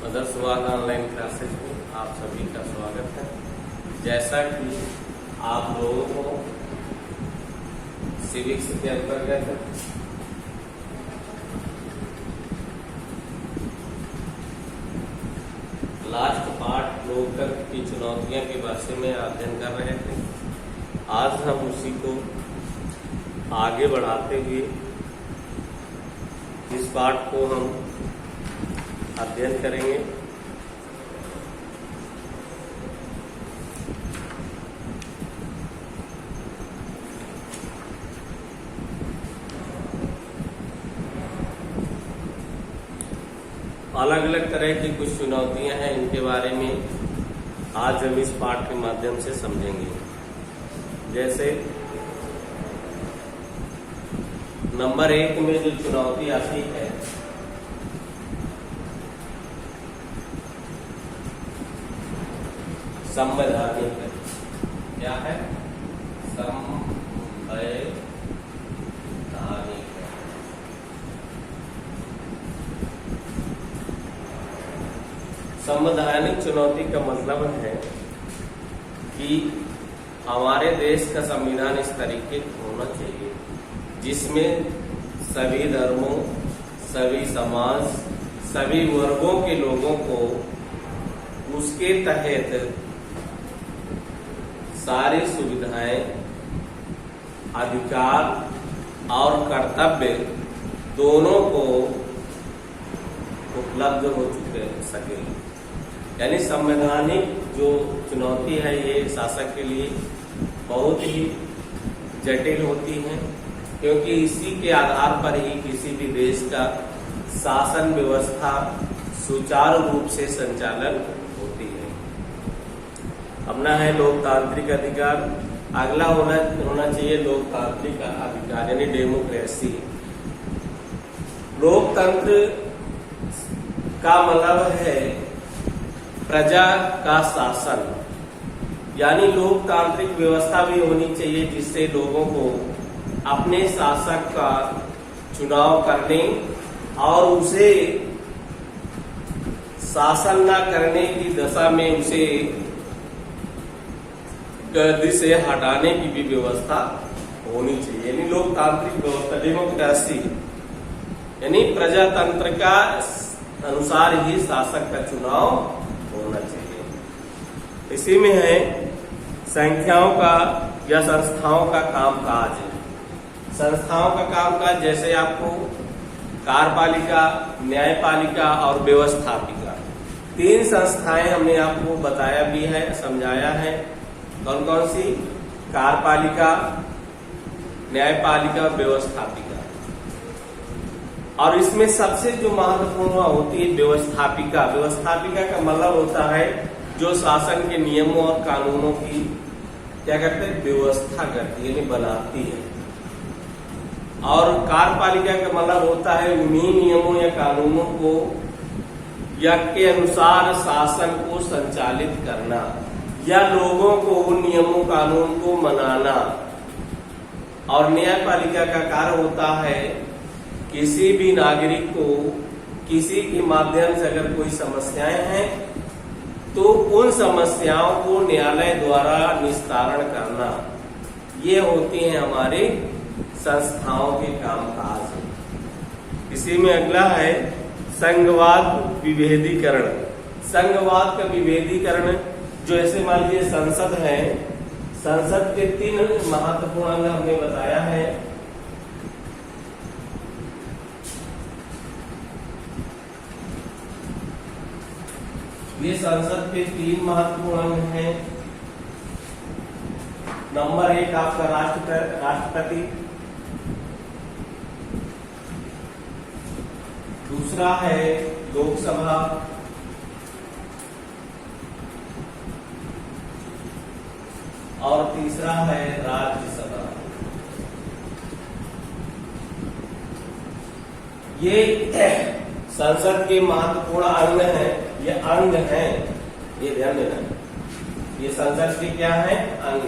मदरसवाद online classes में आप सभी का स्वागत है। जैसा कि आप लोगों को सिविक्स के अंतर्गत लास्ट पार्ट लोकतंत्र की चुनौतियां के बारे में अध्ययन कर रहे थे। आज हम उसी को आगे बढ़ाते हुए इस पाठ को हम अध्ययन करेंगे। अलग अलग तरह की कुछ चुनौतियां हैं, इनके बारे में आज हम इस पाठ के माध्यम से समझेंगे। जैसे नंबर 1 में जो चुनौती आती है संवैधानिक, क्या है? संवैधानिक। संवैधानिक चुनौती का मतलब है कि हमारे देश का संविधान इस तरीके का होना चाहिए जिसमें सभी धर्मों, सभी समाज, सभी वर्गों के लोगों को उसके तहत सारी सुविधाएं, अधिकार और कर्तव्य दोनों को उपलब्ध हो सके। यानी संवैधानिक जो चुनौती है ये शासक के लिए बहुत ही जटिल होती है, क्योंकि इसी के आधार पर ही किसी भी देश का शासन व्यवस्था सुचारू रूप से संचालन होती है। अपना है लोकतांत्रिक अधिकार, अगला होना चाहिए लोकतांत्रिक अधिकार यानी डेमोक्रेसी। लोकतंत्र का मतलब है प्रजा का शासन, यानी लोकतांत्रिक व्यवस्था भी होनी चाहिए जिससे लोगों को अपने शासक का चुनाव करने और उसे शासन न करने की दशा में उसे गद्दी से हटाने की भी व्यवस्था होनी चाहिए। यानी लोकतांत्रिक व्यवस्था डेमोक्रेसी यानी प्रजातंत्र का अनुसार ही शासक का चुनाव होना चाहिए। इसी में है संख्याओं का या संस्थाओं का कामकाज। संस्थाओं का कामकाज जैसे आपको कार्यपालिका, न्यायपालिका और व्यवस्थापिका, 3 संस्थाएं हमने आपको बताया भी है, समझाया है। कौन कौन सी? कार्यपालिका, न्यायपालिका, व्यवस्थापिका। और इसमें सबसे जो महत्वपूर्ण होती है व्यवस्थापिका। व्यवस्थापिका का मतलब होता है जो शासन के नियमों और कानूनों की क्या करते हैं? व्यवस्था करती है, यानी बनाती है। और कार्यपालिका का मतलब होता है उन्हीं नियमों या कानूनों को या के अनुसार शासन को संचालित करना या लोगों को उन नियमों कानून को मनाना। और न्यायपालिका का कार्य होता है किसी भी नागरिक को किसी के माध्यम से अगर कोई समस्याएं हैं तो उन समस्याओं को न्यायालय द्वारा निस्तारण करना। ये होती हैं हमारे संस्थाओं के कामकाज। इसी में अगला है संघवाद विभेदीकरण। संघवाद का विभेदीकरण जो ऐसे मान लीजिए संसद है, संसद के 3 महत्वपूर्ण अंग हमने बताया है। ये संसद के 3 महत्वपूर्ण अंग हैं। नंबर 1 आपका राष्ट्रपति, दूसरा है लोकसभा, और तीसरा है राज्यसभा। ये संसद के महत्वपूर्ण अंग हैं। ये अंग हैं, ये ध्यान देना। ये संसद के क्या है? अंग,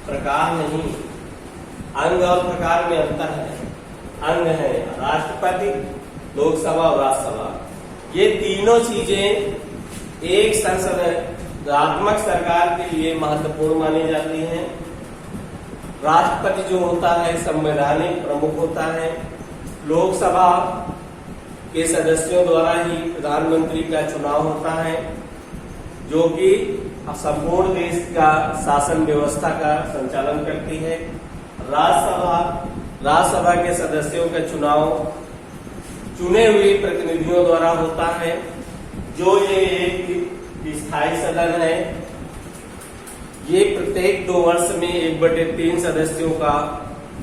प्रकार नहीं। अंग और प्रकार में अंतर है। अंग है राष्ट्रपति, लोकसभा और राज्यसभा, ये तीनों चीजें एक संसदीयात्मक सरकार के लिए महत्वपूर्ण मानी जाती हैं। राष्ट्रपति जो होता है संवैधानिक प्रमुख होता है। लोकसभा के सदस्यों द्वारा ही प्रधानमंत्री का चुनाव होता है, जो कि संपूर्ण देश का शासन व्यवस्था का संचालन करती है। राज्यसभा के सदस्यों का चुनाव चुने हुए प्रतिनिधियों द्वारा होता है, जो ये एक स्थायी सदन है। ये प्रत्येक 2 वर्ष में 1/3 सदस्यों का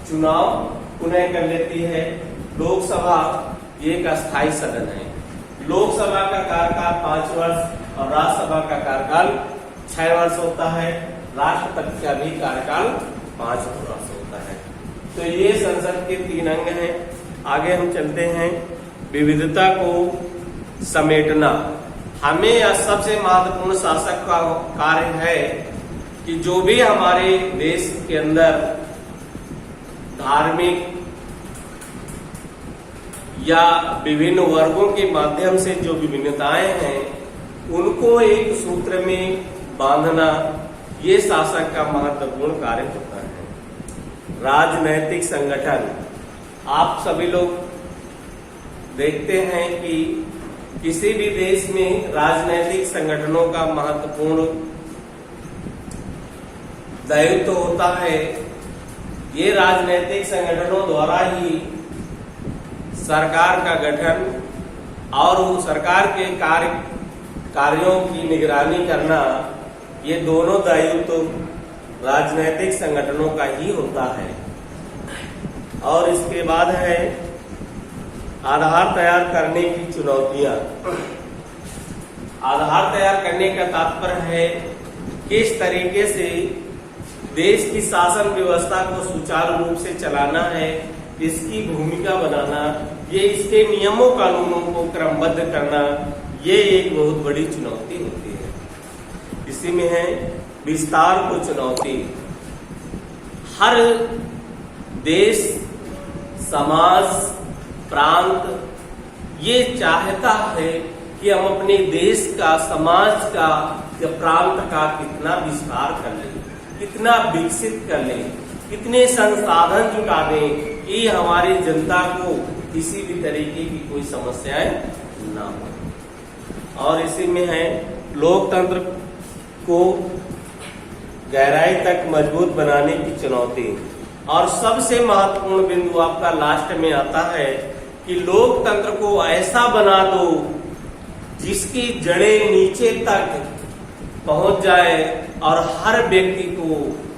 चुनाव पुनः कर लेती है। लोकसभा ये एक अस्थायी सदन है। लोकसभा का कार्यकाल 5 वर्ष और राज्यसभा का कार्यकाल 6 वर्ष होता है। राष्ट्रपति का भी कार्यकाल 5 वर्ष होता है। तो ये संसद के 3 अंग हैं। आगे हम चलते हैं। विविधता को समेटना। हमें यह सबसे महत्वपूर्ण शासक का कार्य है कि जो भी हमारे देश के अंदर धार्मिक या विभिन्न वर्गों के माध्यम से जो विभिन्नताएं हैं, उनको एक सूत्र में बांधना, ये शासक का महत्वपूर्ण कार्य होता है। राजनैतिक संगठन। आप सभी लोग देखते हैं कि किसी भी देश में राजनैतिक संगठनों का महत्वपूर्ण दायित्व होता है। ये राजनैतिक संगठनों द्वारा ही सरकार का गठन और सरकार के कार्यों की निगरानी करना, ये दोनों दायित्व राजनैतिक संगठनों का ही होता है। और इसके बाद है आधार तैयार करने की चुनौतियां। आधार तैयार करने का तात्पर्य है किस तरीके से देश की शासन व्यवस्था को सुचारू रूप से चलाना है, इसकी भूमिका बनाना, ये इसके नियमों कानूनों को क्रमबद्ध करना, ये एक बहुत बड़ी चुनौती होती है। इसी में है विस्तार को चुनौती। हर देश, समाज, प्रांत ये चाहता है कि हम अपने देश का, समाज का या प्रांत का कितना विस्तार कर लें, कितना विकसित कर लें, कितने संसाधन जुटा दें कि हमारी जनता को किसी भी तरीके की कोई समस्याएं ना हो। और इसी में है लोकतंत्र को गहराई तक मजबूत बनाने की चुनौती। और सबसे महत्वपूर्ण बिंदु आपका लास्ट में आता है कि लोकतंत्र को ऐसा बना दो जिसकी जड़ें नीचे तक पहुंच जाए और हर व्यक्ति को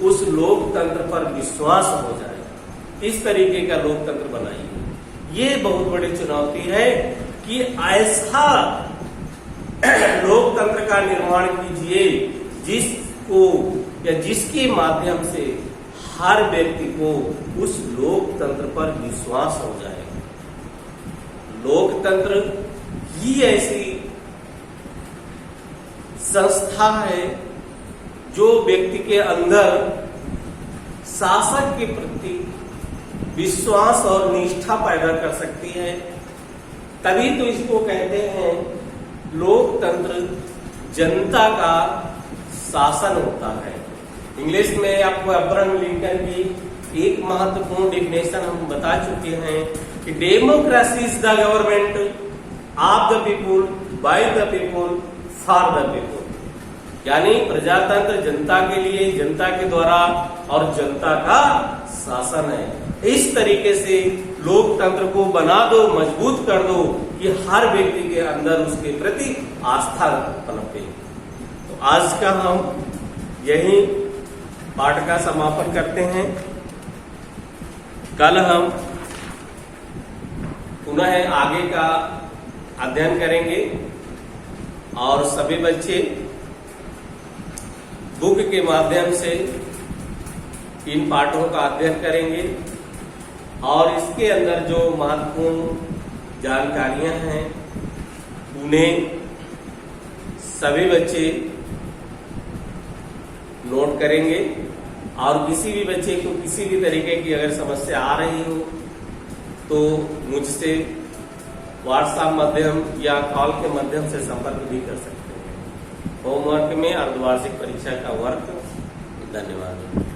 उस लोकतंत्र पर विश्वास हो जाए। इस तरीके का लोकतंत्र बनाइए। ये बहुत बड़ी चुनौती है कि ऐसा लोकतंत्र का निर्माण कीजिए जिसको या जिसके माध्यम से हर व्यक्ति को उस लोकतंत्र पर विश्वास हो जाए। लोकतंत्र ही ऐसी संस्था है जो व्यक्ति के अंदर शासक के प्रति विश्वास और निष्ठा पैदा कर सकती है। तभी तो इसको कहते हैं लोकतंत्र जनता का शासन होता है। इंग्लिश में आपको अब्राहम लिंकन की एक महत्वपूर्ण डिफिनेशन हम बता चुके हैं कि democracy is the government of the people, by the people, for the people. यानी प्रजातंत्र जनता के लिए, जनता के द्वारा और जनता का शासन है। इस तरीके से लोकतंत्र को बना दो, मजबूत कर दो कि हर व्यक्ति के अंदर उसके प्रति आस्था पनपे। तो आज का हम यही पाठ का समापन करते हैं। कल हम पुनः आगे का अध्ययन करेंगे और सभी बच्चे बुक के माध्यम से इन पाठों का अध्ययन करेंगे और इसके अंदर जो महत्वपूर्ण जानकारियां हैं उन्हें सभी बच्चे नोट करेंगे। और किसी भी बच्चे को किसी भी तरीके की अगर समस्या आ रही हो तो मुझसे व्हाट्सएप माध्यम या कॉल के माध्यम से संपर्क भी कर सकते हैं। होमवर्क में अर्धवार्षिक परीक्षा का वर्क। धन्यवाद।